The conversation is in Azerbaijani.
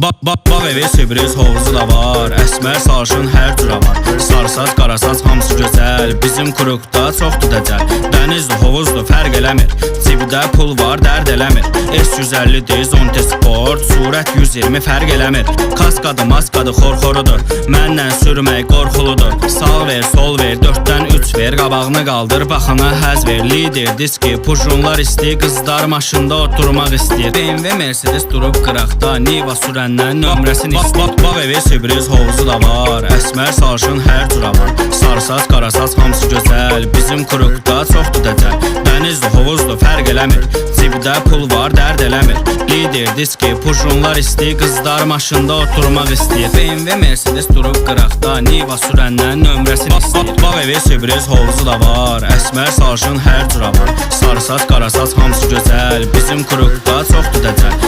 Bağ evi, sürpriz hovuzu da var. Əsmər sarışın hər cürə var. Sarsaç, qarasaç hamısı gözəl. Bizim kurukda çoxdur dəcəl. Dənizdir, hovuzdur, fərq eləmir. Cibdə pul var, dərd eləmir. S150 Zonte Sport, surət 120 fərq eləmir. Kaskadı, maskadı, xorxorudur. Mənlə sürmək qorxuludur. Sağ ver, sol ver, 4-dən 3 ver. Qabağını qaldır, baxana həz ver. Lider, diski, pujunlar istəyir. Qızlar maşında oturmaq istəyir. BMW, Mercedes durub qıraqda. Niva sürəndən nömrəsini istəyir. Bağ evi, sürpriz hovuzu da var. Əsmər sarışın hər cürə var. Sarsaç, qarasaç hamısı gözəl. Bizim kurukda çoxdur dəcəl. Dənizdir, hovuzdur, fərq eləmir. Cibdə pul var, dərd eləmir. Lider, diski, pujunlar istəyir. Qızlar maşında oturmaq istəyir. BMW, Mercedes durub qıraqda. Niva sürəndən nömrəsini istəyir. Bağ evi, sürpriz hovuzu da var. Əsmər sarışın hər cürə var. Sarsaç, qarasaç hamısı gözəl. Bizim kurukda çoxdur dəcəl.